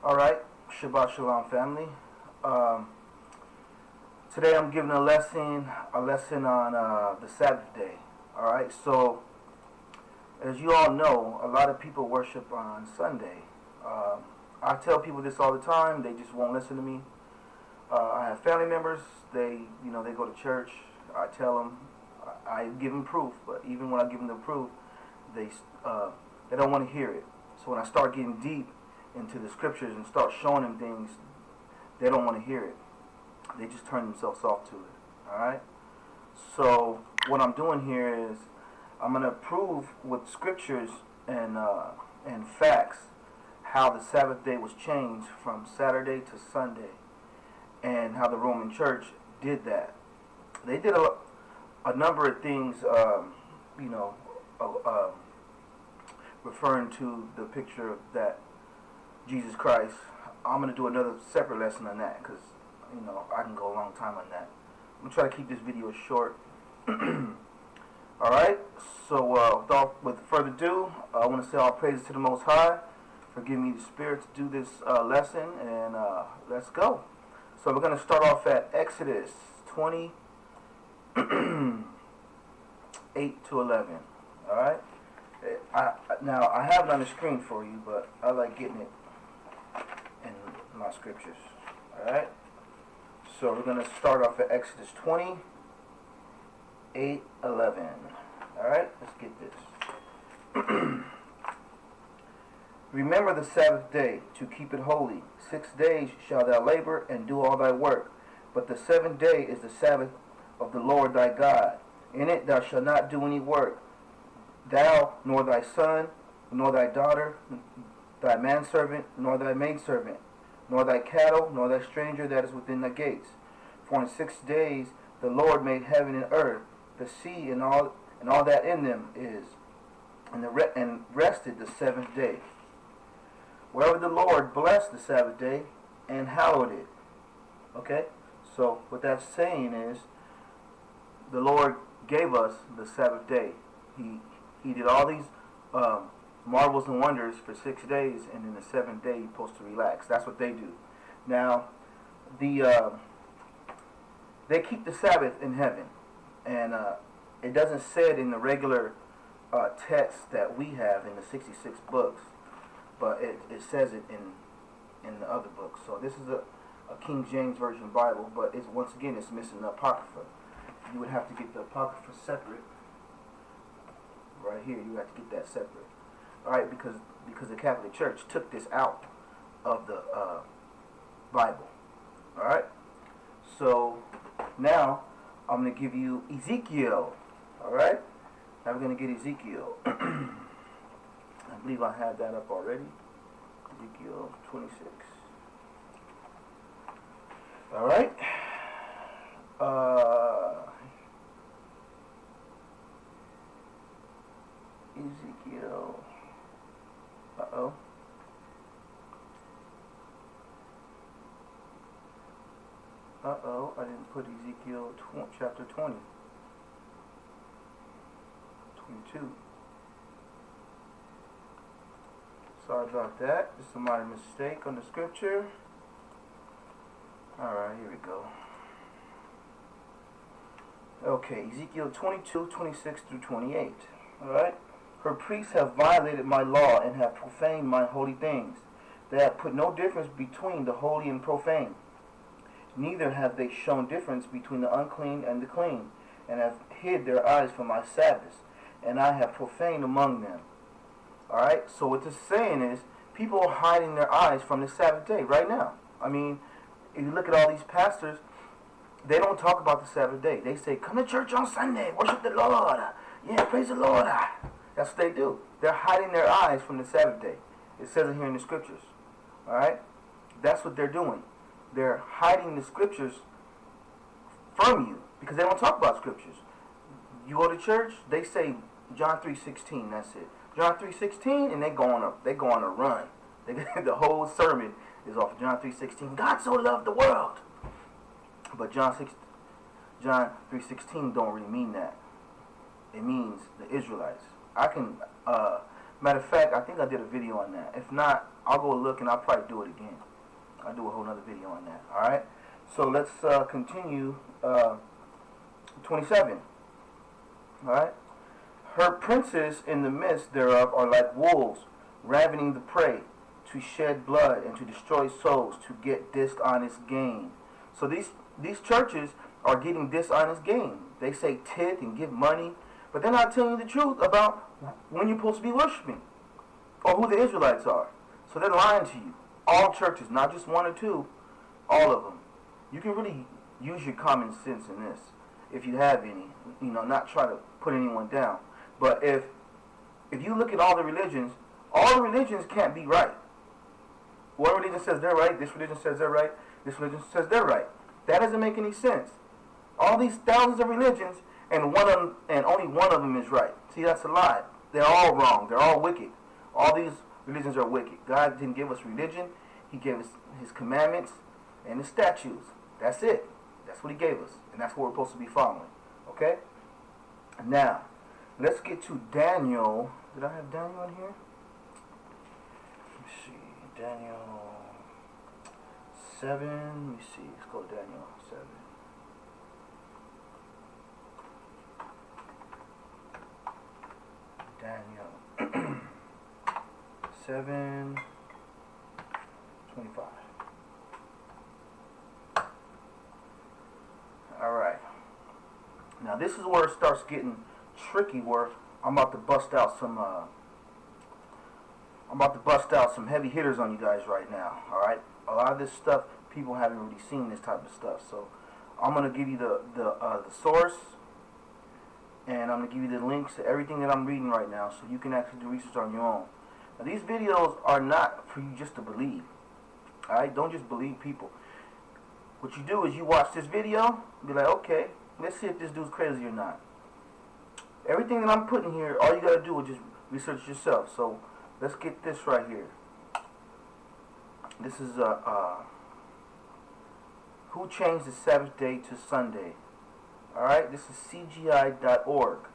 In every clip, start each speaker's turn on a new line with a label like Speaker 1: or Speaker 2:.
Speaker 1: Alright, Shabbat Shalom family. Today I'm giving a lesson on the Sabbath day. Alright, so as you all know, a lot of people worship on Sunday. I tell people this all the time, they just won't listen to me. I have family members, they go to church. I tell them, I give them proof, but even when I give them the proof, they don't want to hear it. So when I start getting deep into the scriptures and start showing them things, they don't want to hear it. They just turn themselves off to it. Alright? So what I'm doing here is I'm going to prove with scriptures and facts how the Sabbath day was changed from Saturday to Sunday, and how the Roman Church did that. They did a number of things, referring to the picture of that Jesus Christ. I'm going to do another separate lesson on that because, I can go a long time on that. I'm going to try to keep this video short. Alright, so with further ado, I want to say all praises to the Most High for giving me the spirit to do this lesson, and let's go. So we're going to start off at Exodus 20, 8 to 11. Alright? Now, I have it on the screen for you, but I like getting it in my scriptures. Alright? So we're going to start off at Exodus 20, 8, 11. Alright? Let's get this. Remember the Sabbath day, to keep it holy. 6 days shalt thou labor and do all thy work. But the seventh day is the Sabbath of the Lord thy God. In it thou shalt not do any work, thou, nor thy son, nor thy daughter, thy manservant, nor thy maidservant, nor thy cattle, nor thy stranger that is within thy gates. For in 6 days the Lord made heaven and earth, the sea and all that in them is, and rested the seventh day. Wherever the Lord blessed the Sabbath day and hallowed it. Okay? So what that's saying is the Lord gave us the Sabbath day. He did all these marvels and wonders for 6 days, and then the seventh day you're supposed to relax. That's what they do. Now, they keep the Sabbath in heaven, and it doesn't say it in the regular text that we have in the 66 books, but it says it in the other books. So this is a King James Version Bible, but once again it's missing the Apocrypha. You would have to get the Apocrypha separate. Right here, you have to get that separate. Alright, because the Catholic Church took this out of the Bible. Alright? So now I'm going to give you Ezekiel. Alright? Now we're going to get Ezekiel. I believe I have that up already. Ezekiel 26. Alright? Ezekiel. Uh-oh. Uh-oh, I didn't put Ezekiel chapter 20. 22. Sorry about that. Just a minor mistake on the scripture. Alright, here we go. Okay, Ezekiel 22, 26 through 28. Alright? Her priests have violated my law and have profaned my holy things. They have put no difference between the holy and profane. Neither have they shown difference between the unclean and the clean, and have hid their eyes from my Sabbaths, and I have profaned among them. Alright, so what this is saying is, people are hiding their eyes from the Sabbath day right now. I mean, if you look at all these pastors, they don't talk about the Sabbath day. They say, come to church on Sunday, worship the Lord. Yeah, praise the Lord. That's what they do. They're hiding their eyes from the Sabbath day. It says it here in the scriptures. Alright? That's what they're doing. They're hiding the scriptures from you because they don't talk about scriptures. You go to church, they say John 3:16, that's it. John 3:16, and they go on a run. The whole sermon is off of John 3:16. God so loved the world. But John 3:16 don't really mean that. It means the Israelites. Matter of fact, I think I did a video on that. If not, I'll go look and I'll probably do it again. I'll do a whole nother video on that. Alright? So let's continue 27. Alright? Her princes in the midst thereof are like wolves, ravening the prey, to shed blood and to destroy souls, to get dishonest gain. So these churches are getting dishonest gain. They say tithe and give money, but they're not telling you the truth about when you're supposed to be worshiping or who the Israelites are. So they're lying to you. All churches, not just one or two, all of them. You can really use your common sense in this, if you have any. Not try to put anyone down. But if you look at all the religions can't be right. One religion says they're right, this religion says they're right, this religion says they're right. That doesn't make any sense. All these thousands of religions, and only one of them is right. See, that's a lie. They're all wrong. They're all wicked. All these religions are wicked. God didn't give us religion. He gave us His commandments and His statutes. That's it. That's what He gave us. And that's what we're supposed to be following. Okay? Now, let's get to Daniel. Did I have Daniel in here? Let's see. Daniel 7. Let me see. Let's go to Daniel 7. Daniel 7:25. Alright. Now this is where it starts getting tricky, where I'm about to bust out some heavy hitters on you guys right now. Alright? A lot of this stuff, people haven't really seen this type of stuff. So I'm gonna give you the source, and I'm going to give you the links to everything that I'm reading right now so you can actually do research on your own. Now, these videos are not for you just to believe. Alright? Don't just believe people. What you do is you watch this video, be like, okay, let's see if this dude's crazy or not. Everything that I'm putting here, all you got to do is just research yourself. So, let's get this right here. This is Who Changed the Sabbath Day to Sunday? Alright, this is CGI.org.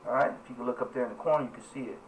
Speaker 1: Alright, if you can look up there in the corner, you can see it.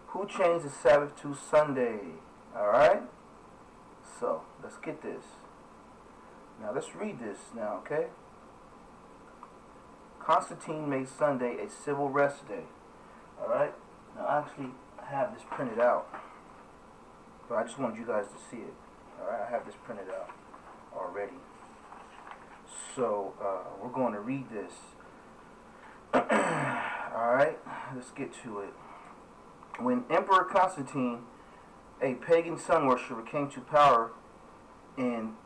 Speaker 1: Who changed the Sabbath to Sunday? Alright, so let's get this. Now let's read this now, okay? Constantine made Sunday a civil rest day. Alright, now I actually have this printed out, but I just wanted you guys to see it. Alright, I have this printed out already. So, we're going to read this. Alright, let's get to it. When Emperor Constantine, a pagan sun worshiper, came to power in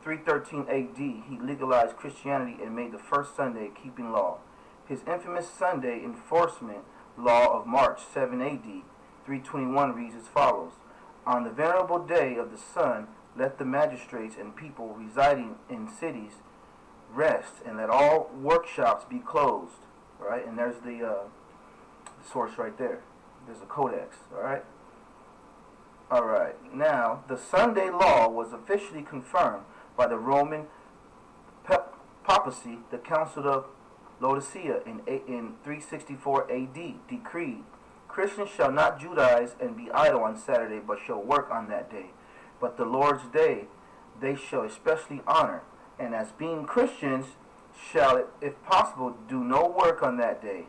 Speaker 1: 313 AD, he legalized Christianity and made the first Sunday keeping law. His infamous Sunday enforcement law of March 7 AD 321 reads as follows. On the venerable day of the sun, let the magistrates and people residing in cities rest, and let all workshops be closed. Right? And there's the source right there. There's a codex. Alright? Alright. Now, the Sunday law was officially confirmed by the Roman papacy. The Council of Laodicea in 364 AD decreed, Christians shall not Judaize and be idle on Saturday, but shall work on that day. But the Lord's day they shall especially honor, and as being Christians shall, if possible, do no work on that day.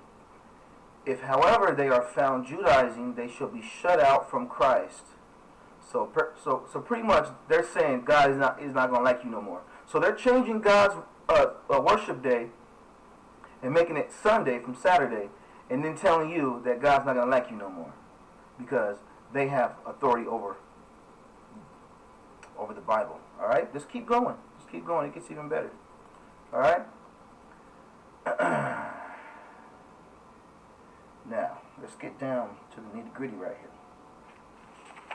Speaker 1: If, however, they are found Judaizing, they shall be shut out from Christ. So pretty much they're saying God is not going to like you no more. So they're changing God's worship day and making it Sunday from Saturday, and then telling you that God's not going to like you no more because they have authority over the Bible. All right? Just keep going. Just keep going. It gets even better. All right? Now, let's get down to the nitty-gritty right here.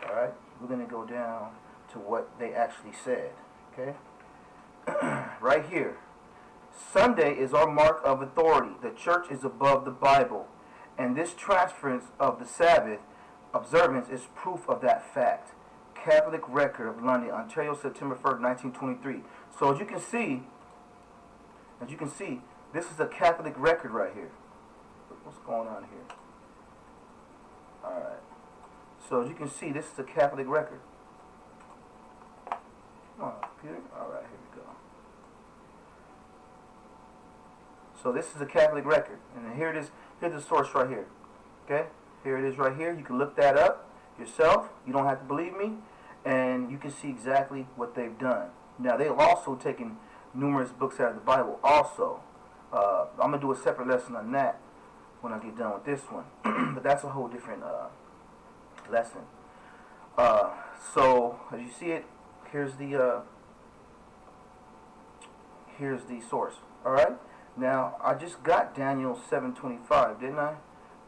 Speaker 1: All right? We're going to go down to what they actually said. Okay? Right here. Sunday is our mark of authority. The church is above the Bible. And this transference of the Sabbath observance is proof of that fact. Catholic Record of London, Ontario, September 1st, 1923. So as you can see, this is a Catholic record right here. What's going on here? Alright. So as you can see, this is a Catholic record. Come on, computer. Alright, here we go. So this is a Catholic record. And here it is. Here's the source right here. Okay? Here it is right here. You can look that up yourself. You don't have to believe me. And you can see exactly what they've done. Now, they've also taken numerous books out of the Bible also. I'm going to do a separate lesson on that when I get done with this one. But that's a whole different lesson. So, as you see it, here's the source. Alright? Now, I just got Daniel 7:25, didn't I?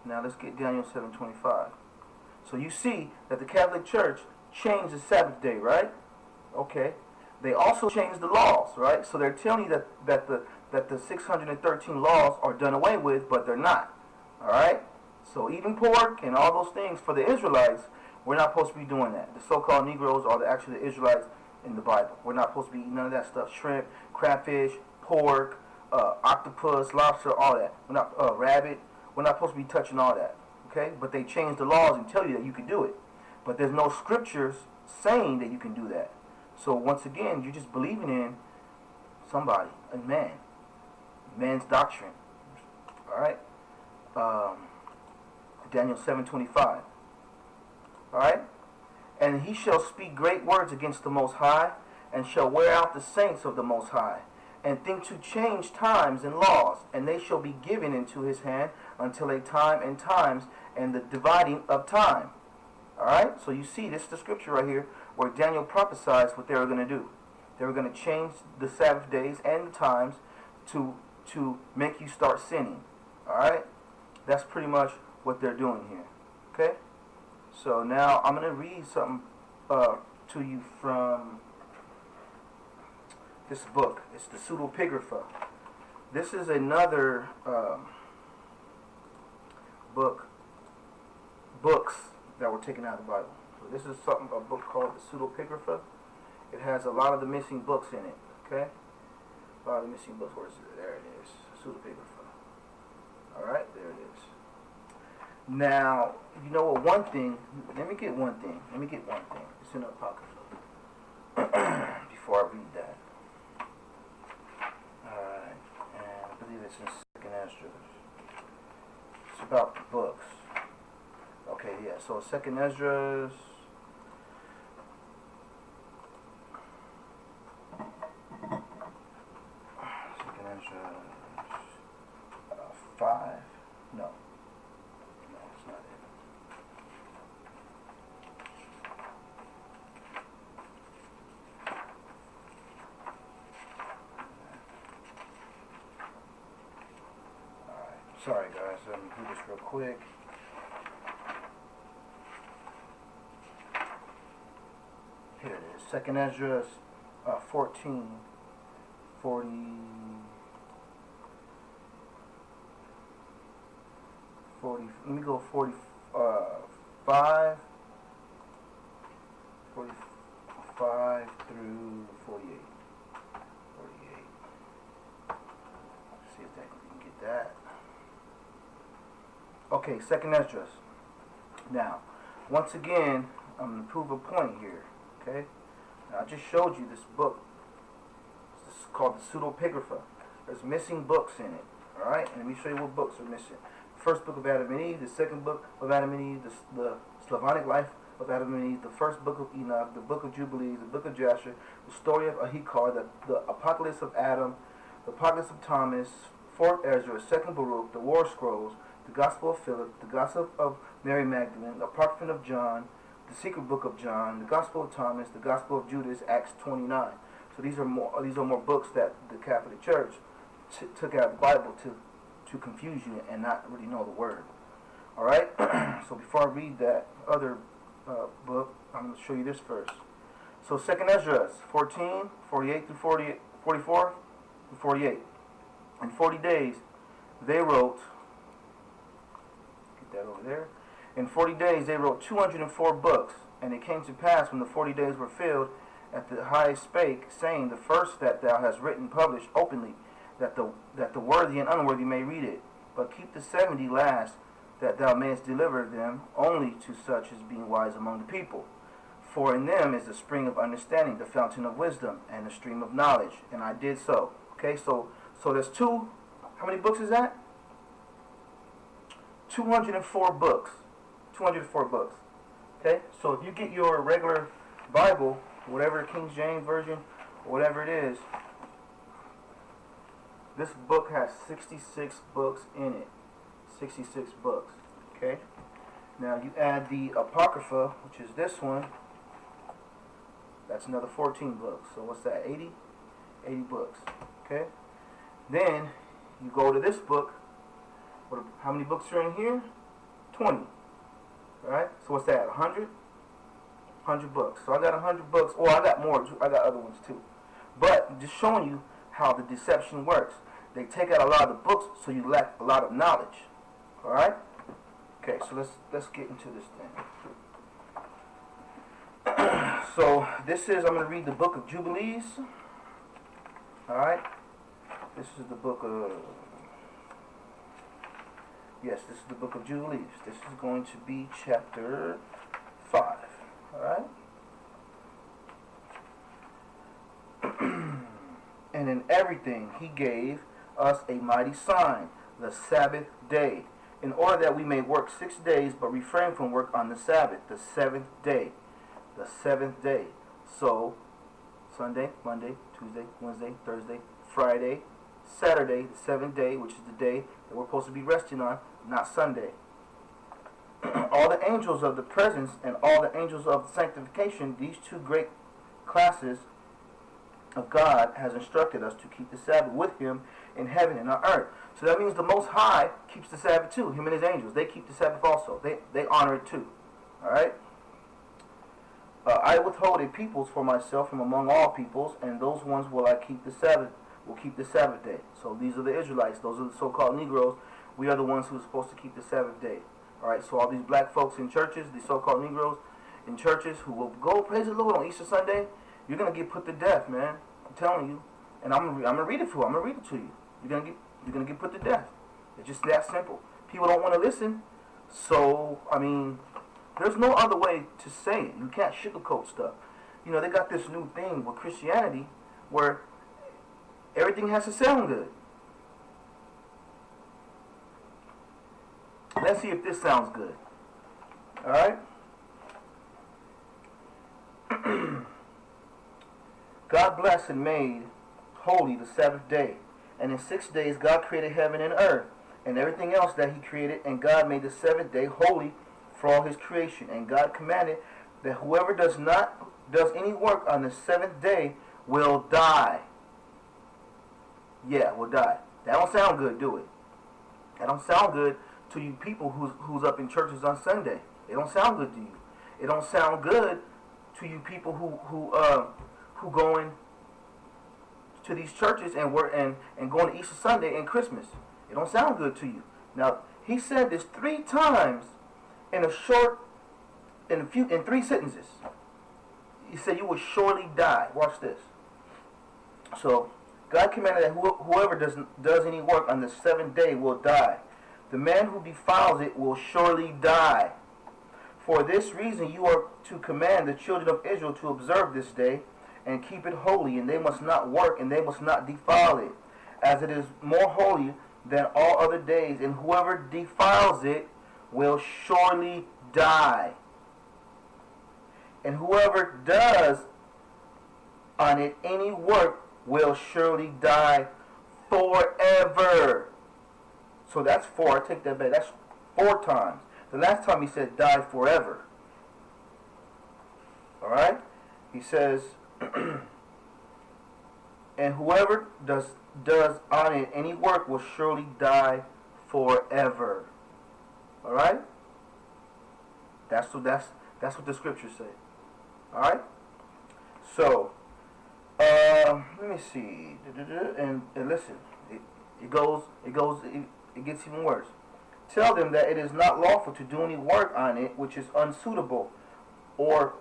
Speaker 1: Now, let's get Daniel 7:25. So, you see that the Catholic Church changed the Sabbath day, right? Okay. They also changed the laws, right? So, they're telling you that the 613 laws are done away with, but they're not. Alright? So, eating pork and all those things for the Israelites, we're not supposed to be doing that. The so-called Negroes are actually the Israelites in the Bible. We're not supposed to be eating none of that stuff. Shrimp, crayfish, pork, octopus, lobster, all that. We're not rabbit. We're not supposed to be touching all that. Okay? But they changed the laws and tell you that you can do it. But there's no scriptures saying that you can do that. So once again, you're just believing in somebody, a man, man's doctrine. All right? Daniel 7:25. All right? And he shall speak great words against the Most High, and shall wear out the saints of the Most High, and think to change times and laws, and they shall be given into his hand until a time and times, and the dividing of time. Alright? So you see, this is the scripture right here, where Daniel prophesies what they were going to do. They were going to change the Sabbath days and the times to make you start sinning. Alright? That's pretty much what they're doing here. Okay? So now I'm going to read something to you from this book. It's the Pseudepigrapha. This is another books that were taken out of the Bible. So this is a book called the Pseudepigrapha. It has a lot of the missing books in it. Okay? A lot of the missing books. Where is it? There it is. Pseudepigrapha. Alright, there it is. Now, you know what, one thing, let me get one thing. It's in the Apocrypha. Before I read that. Alright, and I believe it's in 2nd Ezra. It's about the books. Okay, yeah, so 2nd Ezra. 2nd Ezra 5. No, it's not it. Alright, sorry guys, let me do this real quick. Here it is, 2nd Ezra 14, 40, 40, let me go 45 through 48. See if we can get that. Okay, 2nd Ezra. Now, once again, I'm going to prove a point here. Okay? Now, I just showed you this book. It's called the Pseudepigrapha. There's missing books in it. Alright? And let me show you what books are missing. First book of Adam and Eve, the second book of Adam and Eve, the Slavonic life of Adam and Eve, the first book of Enoch, the book of Jubilees, the book of Jasher, the story of Ahikar, the Apocalypse of Adam, the Apocalypse of Thomas, 4th Ezra, 2nd Baruch, the War Scrolls, the Gospel of Philip, the Gospel of Mary Magdalene, the Apocrypha of John, the Secret Book of John, the Gospel of Thomas, the Gospel of Judas, Acts 29. So these are more books that the Catholic Church took out of the Bible to confuse you and not really know the word. All right. So before I read that other book, I'm going to show you this first. So 2nd Ezra 14, 48 through 44 through 48. In 40 days, they wrote. Get that over there. In 40 days, they wrote 204 books, and it came to pass when the 40 days were filled, that the high spake, saying, the first that thou hast written, publish openly, that the worthy and unworthy may read it. But keep the 70 last, that thou mayest deliver them only to such as being wise among the people. For in them is the spring of understanding, the fountain of wisdom, and the stream of knowledge. And I did so. Okay, so there's how many books is that? 204 books. 204 books. Okay, so if you get your regular Bible, whatever King James Version, whatever it is, this book has 66 books in it. 66 books. Okay, now you add the Apocrypha, which is this one. That's another 14 books. So what's that? 80? 80 books. Okay, then you go to this book. How many books are in here? 20. Alright, so what's that? 100? 100 books. So I got 100 books. Oh, I got more. I got other ones too. But I'm just showing you how the deception works. They take out a lot of the books, so you lack a lot of knowledge. Alright? Okay, so let's get into this thing. So this is, I'm going to read the book of Jubilees. Alright? This is the book of... Yes, this is the book of Jubilees. This is going to be chapter 5. Alright? And in everything he gave us a mighty sign, the Sabbath day, in order that we may work 6 days, but refrain from work on the Sabbath, the 7th day. The 7th day. So, Sunday, Monday, Tuesday, Wednesday, Thursday, Friday, Saturday, the 7th day, which is the day that we're supposed to be resting on, not Sunday. All the angels of the presence and all the angels of sanctification, these two great classes of God, has instructed us to keep the Sabbath with him in heaven and on earth. So that means the Most High keeps the Sabbath too. Him and his angels, they keep the Sabbath also. They honor it too. Alright? I withhold a peoples for myself from among all peoples, and those ones will I keep the Sabbath, will keep the Sabbath day. So these are the Israelites. Those are the so-called Negroes. We are the ones who are supposed to keep the Sabbath day. Alright, so all these black folks in churches, these so-called Negroes in churches who will go praise the Lord on Easter Sunday, you're going to get put to death, man. I'm telling you. And I'm gonna read it for you. I'm going to read it to you. You're going to get put to death. It's just that simple. People don't want to listen. So, I mean, there's no other way to say it. You can't sugarcoat stuff. You know, they got this new thing with Christianity where everything has to sound good. Let's see if this sounds good. Alright? God blessed and made holy the Sabbath day. And in 6 days God created heaven and earth and everything else that he created. And God made the 7th day holy for all his creation. And God commanded that whoever does any work on the 7th day will die. Yeah, will die. That don't sound good, do it? That don't sound good to you people who's up in churches on Sunday. It don't sound good to you. It don't sound good to you people who going to these churches and going to Easter Sunday and Christmas. It don't sound good to you. Now he said this 3 times in in 3 sentences. He said you will surely die. Watch this. So God commanded that whoever does any work on the 7th day will die. The man who defiles it will surely die. For this reason you are to command the children of Israel to observe this day and keep it holy, and they must not work and they must not defile it, as it is more holy than all other days, and whoever defiles it will surely die. And whoever does on it any work will surely die forever. So that's 4. I take that back. That's 4 times. The last time he said die forever. Alright? He says, and whoever does on it any work will surely die forever. Alright? That's what the scriptures say. Alright? So, let me see. And listen, it gets even worse. Tell them that it is not lawful to do any work on it which is unsuitable, or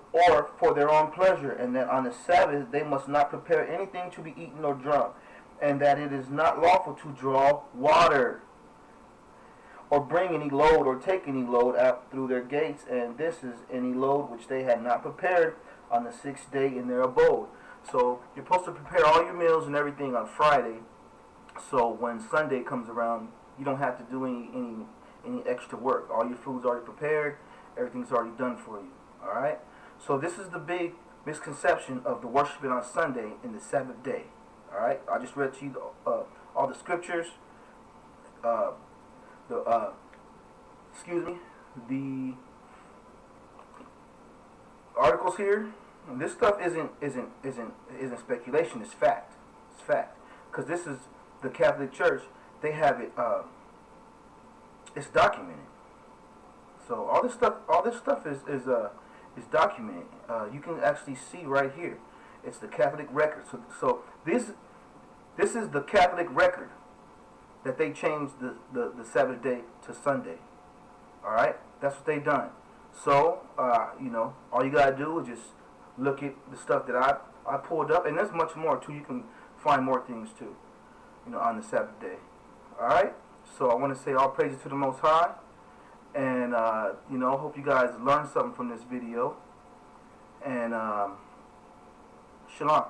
Speaker 1: for their own pleasure, and that on the Sabbath they must not prepare anything to be eaten or drunk, and that it is not lawful to draw water, or bring any load, or take any load out through their gates, and this is any load which they had not prepared on the 6th day in their abode. So you're supposed to prepare all your meals and everything on Friday, so when Sunday comes around, you don't have to do any extra work. All your food's already prepared, everything's already done for you. Alright? So this is the big misconception of the worshiping on Sunday in the Sabbath day. Alright? I just read to you all the scriptures, the articles here. And this stuff isn't speculation. It's fact. It's fact. Because this is the Catholic Church. They have it. It's documented. So all this stuff is documented. You can actually see right here. It's the Catholic record. So this is the Catholic record that they changed the Sabbath day to Sunday. All right, that's what they done. So all you gotta do is just look at the stuff that I pulled up, and there's much more too. You can find more things too, on the Sabbath day. All right. So I want to say all praises to the Most High, and hope you guys learned something from this video. And shalom.